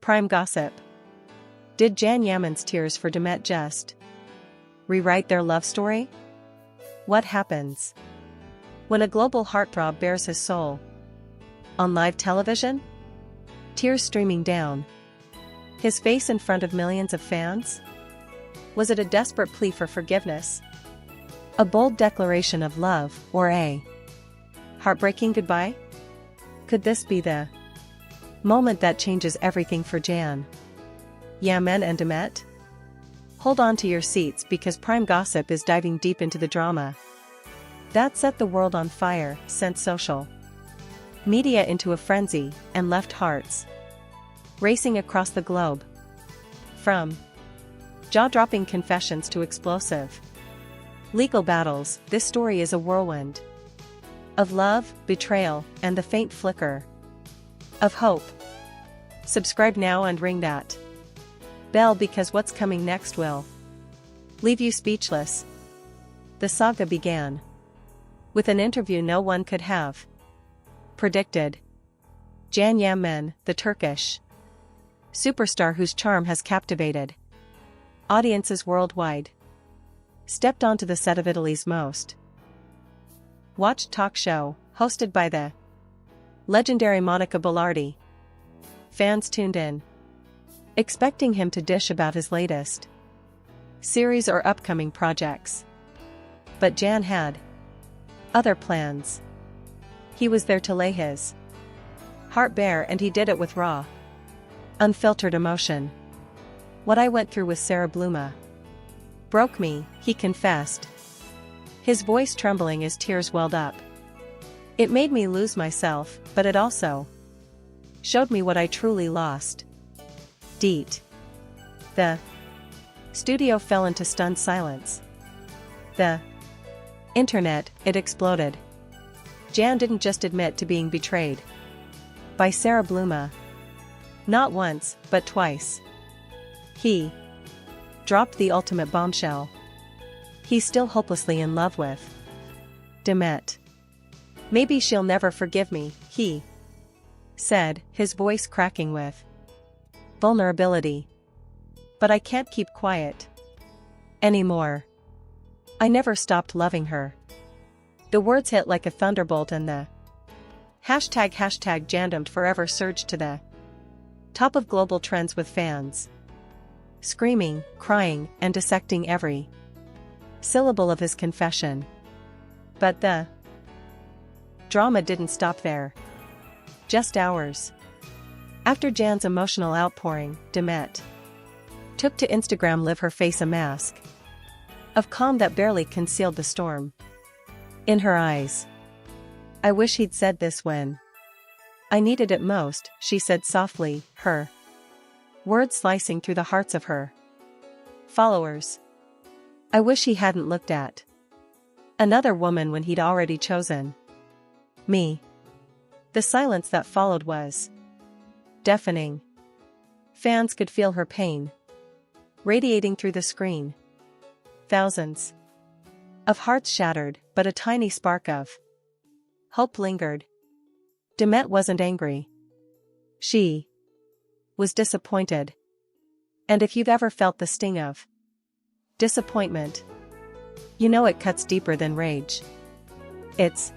Prime gossip. Did Yaman's tears for Demet just rewrite their love story? What happens when a global heartthrob bares his soul on live television? Tears streaming down his face in front of millions of fans? Was it a desperate plea for forgiveness? A bold declaration of love, or a heartbreaking goodbye? Could this be the moment that changes everything for Yaman and Demet? Hold on to your seats because Prime Gossip is diving deep into the drama that set the world on fire, sent social media into a frenzy, and left hearts racing across the globe. From jaw-dropping confessions to explosive legal battles, this story is a whirlwind of love, betrayal, and the faint flicker of hope. Subscribe now and ring that bell because what's coming next will leave you speechless. The saga began with an interview no one could have predicted. Yaman, the Turkish superstar whose charm has captivated audiences worldwide, stepped onto the set of Italy's most watched talk show, hosted by the legendary Monica Bellardi. Fans tuned in, expecting him to dish about his latest series or upcoming projects. But Jan had other plans. He was there to lay his heart bare, and he did it with raw, unfiltered emotion. What I went through with Sarah Bluma broke me, he confessed, his voice trembling as tears welled up. It made me lose myself, but it also showed me what I truly lost. Deet. The studio fell into stunned silence. The internet, it exploded. Jan didn't just admit to being betrayed by Sarah Bluma. Not once, but twice. He dropped the ultimate bombshell. He's still hopelessly in love with Demet. Maybe she'll never forgive me, he said, his voice cracking with vulnerability. But I can't keep quiet anymore. I never stopped loving her. The words hit like a thunderbolt, and the hashtag Jandomed forever surged to the top of global trends, with fans screaming, crying, and dissecting every syllable of his confession. But the drama didn't stop there. Just hours after Jan's emotional outpouring, Demet took to Instagram live her face a mask of calm that barely concealed the storm in her eyes. I wish he'd said this when I needed it most, she said softly, her words slicing through the hearts of her followers. I wish he hadn't looked at another woman when he'd already chosen me. The silence that followed was deafening. Fans could feel her pain radiating through the screen. Thousands of hearts shattered, but a tiny spark of hope lingered. Demet wasn't angry. She was disappointed. And if you've ever felt the sting of disappointment, you know it cuts deeper than rage. It's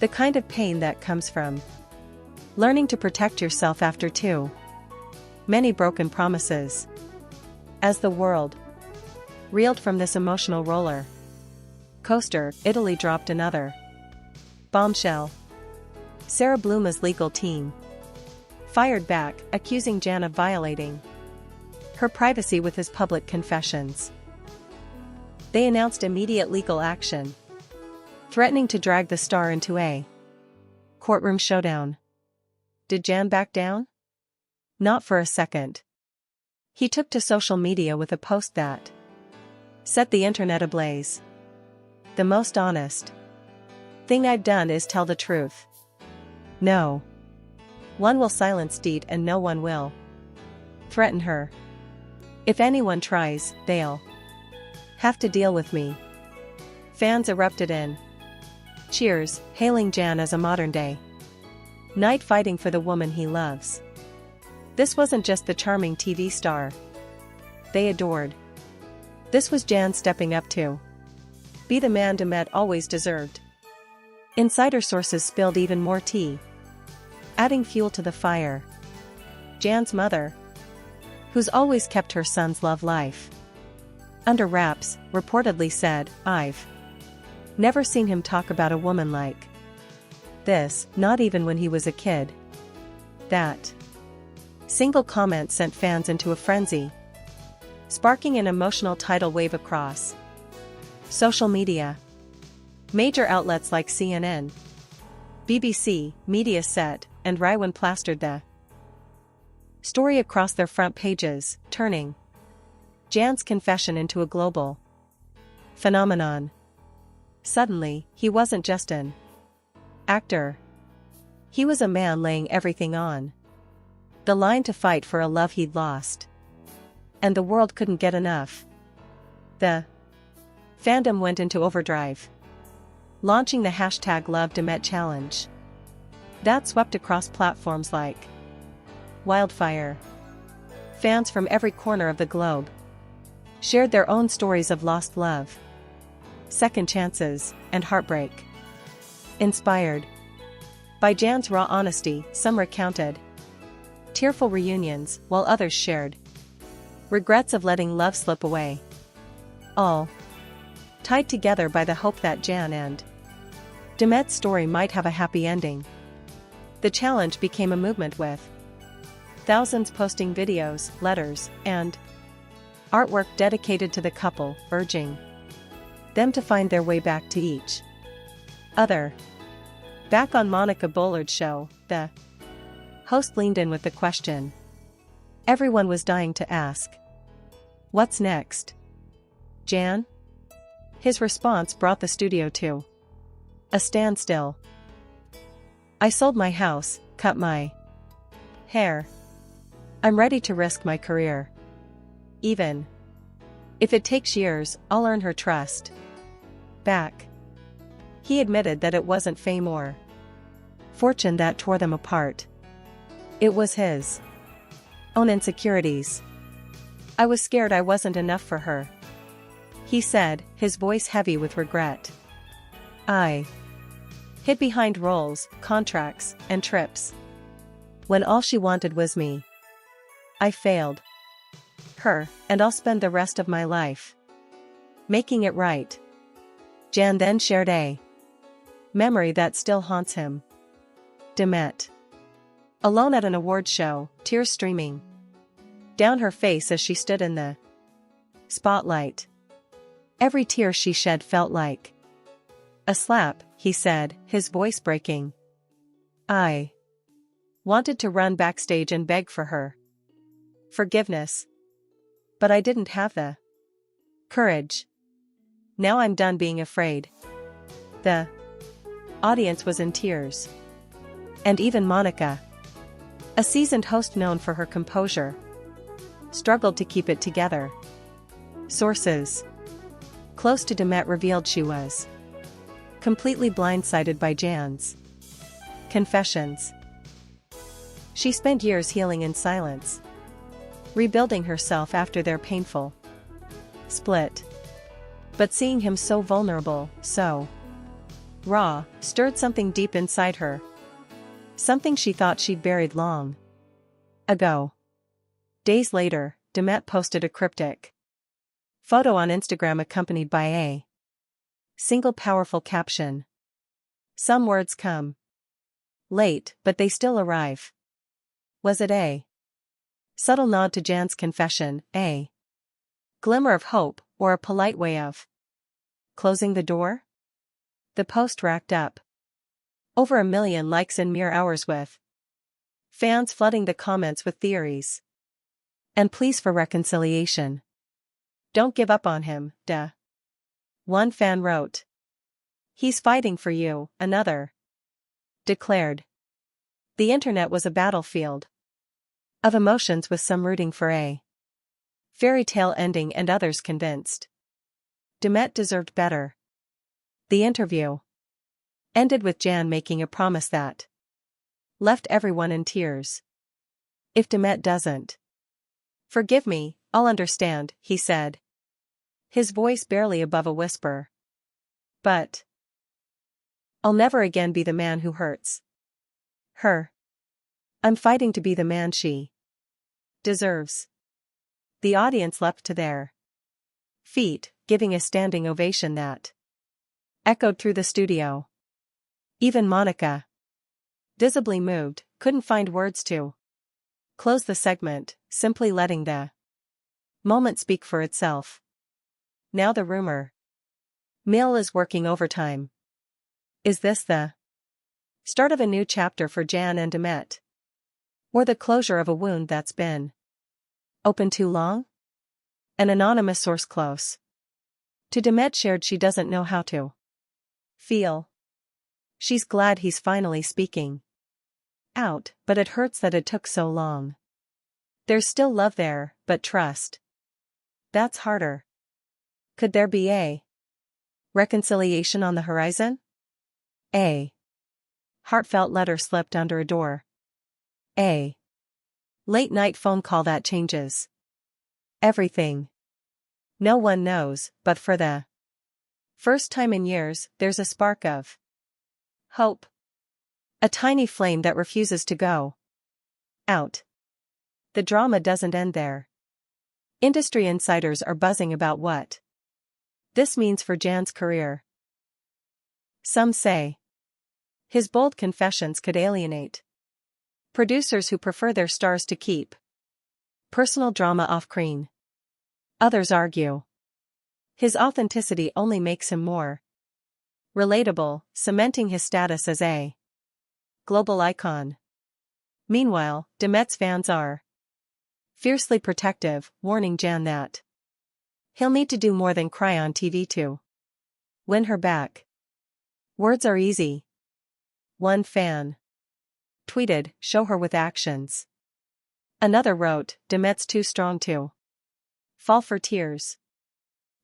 the kind of pain that comes from learning to protect yourself after too many broken promises. As the world reeled from this emotional roller coaster, Italy dropped another bombshell. Sarah Bluma's legal team fired back, accusing Jan of violating her privacy with his public confessions. They announced immediate legal action, threatening to drag the star into a courtroom showdown. Did Jan back down? Not for a second. He took to social media with a post that set the internet ablaze. The most honest thing I've done is tell the truth. No one will silence Deet, and no one will threaten her. If anyone tries, they'll have to deal with me. Fans erupted in cheers, hailing Jan as a modern-day knight fighting for the woman he loves. This wasn't just the charming TV star they adored. This was Jan stepping up to be the man Demet always deserved. Insider sources spilled even more tea, adding fuel to the fire. Jan's mother, who's always kept her son's love life under wraps, reportedly said, "I've never seen him talk about a woman like this, not even when he was a kid." That single comment sent fans into a frenzy, sparking an emotional tidal wave across social media. Major outlets like CNN, BBC, Mediaset, and Rywan plastered the story across their front pages, turning Jan's confession into a global phenomenon. Suddenly, he wasn't just an actor. He was a man laying everything on the line to fight for a love he'd lost. And the world couldn't get enough. The fandom went into overdrive, launching the hashtag #LoveDemet challenge. That swept across platforms like wildfire. Fans from every corner of the globe shared their own stories of lost love, second chances, and heartbreak. Inspired by Jan's raw honesty, some recounted tearful reunions, while others shared regrets of letting love slip away. All tied together by the hope that Jan and Demet's story might have a happy ending. The challenge became a movement, with thousands posting videos, letters, and artwork dedicated to the couple, urging them to find their way back to each other. Back on Monica Bollard's show, the host leaned in with the question everyone was dying to ask: "What's next, Jan?" His response brought the studio to a standstill. "I sold my house, cut my hair. I'm ready to risk my career. Even if it takes years, I'll earn her trust back." He admitted that it wasn't fame or fortune that tore them apart. It was his own insecurities. "I was scared I wasn't enough for her," he said, his voice heavy with regret. "I hid behind roles, contracts, and trips when all she wanted was me. I failed her, and I'll spend the rest of my life making it right." Jan then shared a memory that still haunts him. Demet, alone at an awards show, tears streaming down her face as she stood in the spotlight. Every tear she shed felt like a slap, he said, his voice breaking. "I wanted to run backstage and beg for her forgiveness, but I didn't have the courage. Now I'm done being afraid." The audience was in tears. And even Monica, a seasoned host known for her composure, struggled to keep it together. Sources close to Demet revealed she was completely blindsided by Jan's confessions. She spent years healing in silence, rebuilding herself after their painful split. But seeing him so vulnerable, so raw, stirred something deep inside her. Something she thought she'd buried long ago. Days later, Demet posted a cryptic photo on Instagram accompanied by a single powerful caption. "Some words come late, but they still arrive." Was it a subtle nod to Jan's confession, a glimmer of hope, or a polite way of closing the door? The post racked up over 1 million likes in mere hours, with fans flooding the comments with theories and pleas for reconciliation. "Don't give up on him, duh," one fan wrote. "He's fighting for you," another declared. The internet was a battlefield of emotions, with some rooting for a fairy tale ending and others convinced Demet deserved better. The interview ended with Jan making a promise that left everyone in tears. If Demet doesn't forgive me, I'll understand, he said. His voice barely above a whisper. But I'll never again be the man who hurts her. I'm fighting to be the man she deserves. The audience leapt to their feet, giving a standing ovation that echoed through the studio. Even Monica, visibly moved, couldn't find words to close the segment, simply letting the moment speak for itself. Now the rumor mill is working overtime. Is this the start of a new chapter for Jan and Demet? Or the closure of a wound that's been open too long? An anonymous source close to Demet shared she doesn't know how to feel. She's glad he's finally speaking out, but it hurts that it took so long. There's still love there, but trust, that's harder. Could there be a reconciliation on the horizon? A heartfelt letter slipped under a door. A late-night phone call that changes everything. No one knows, but for the first time in years, there's a spark of hope. A tiny flame that refuses to go out. The drama doesn't end there. Industry insiders are buzzing about what this means for Jan's career. Some say his bold confessions could alienate producers who prefer their stars to keep personal drama off-screen. Others argue his authenticity only makes him more relatable, cementing his status as a global icon. Meanwhile, Demet's fans are fiercely protective, warning Jan that he'll need to do more than cry on TV to win her back. Words are easy. One fan tweeted, "Show her with actions." Another wrote, "Demet's too strong to fall for tears.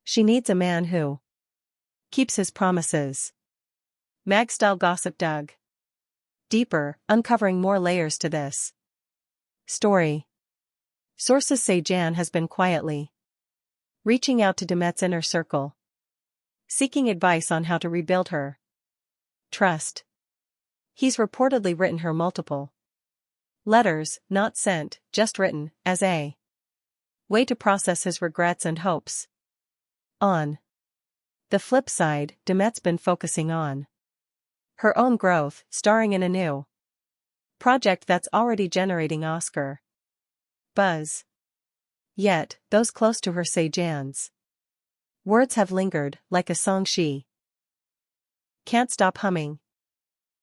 She needs a man who keeps his promises." Mag-style gossip dug deeper, uncovering more layers to this story. Sources say Jan has been quietly reaching out to Demet's inner circle, seeking advice on how to rebuild her trust. He's reportedly written her multiple letters, not sent, just written, as a way to process his regrets and hopes. On the flip side, Demet's been focusing on her own growth, starring in a new project that's already generating Oscar buzz. Yet, those close to her say Jan's words have lingered, like a song she can't stop humming.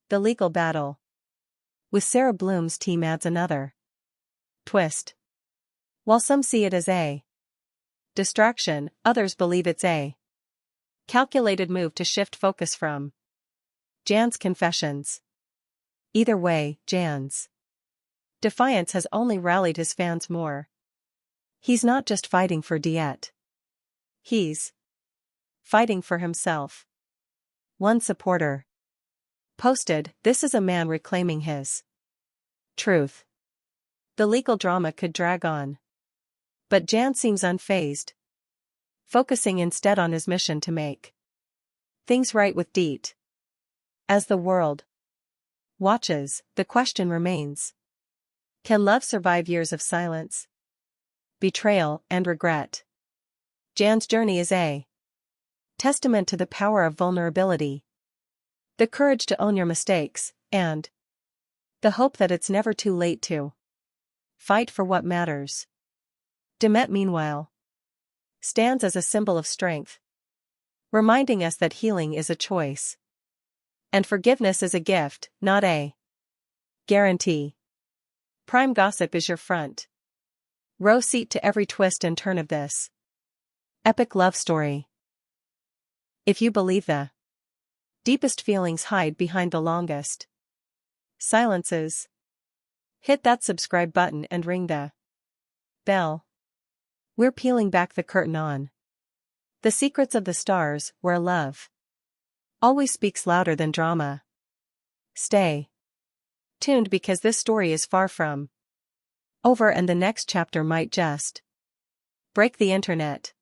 The legal battle with Sarah Bloom's team adds another twist. While some see it as a distraction, others believe it's a calculated move to shift focus from Jan's confessions. Either way, Jan's defiance has only rallied his fans more. He's not just fighting for Diet. He's fighting for himself. One supporter posted, "This is a man reclaiming his truth." The legal drama could drag on, but Jan seems unfazed, focusing instead on his mission to make things right with Diet. As the world watches, the question remains: can love survive years of silence, betrayal, and regret? Jan's journey is a testament to the power of vulnerability, the courage to own your mistakes, and the hope that it's never too late to fight for what matters. Demet, meanwhile, stands as a symbol of strength, reminding us that healing is a choice, and forgiveness is a gift, not a guarantee. Prime Gossip is your front row seat to every twist and turn of this epic love story. If you believe the deepest feelings hide behind the longest silences, hit that subscribe button and ring the bell. We're peeling back the curtain on the secrets of the stars, where love always speaks louder than drama. Stay tuned, because this story is far from over and the next chapter might just break the internet.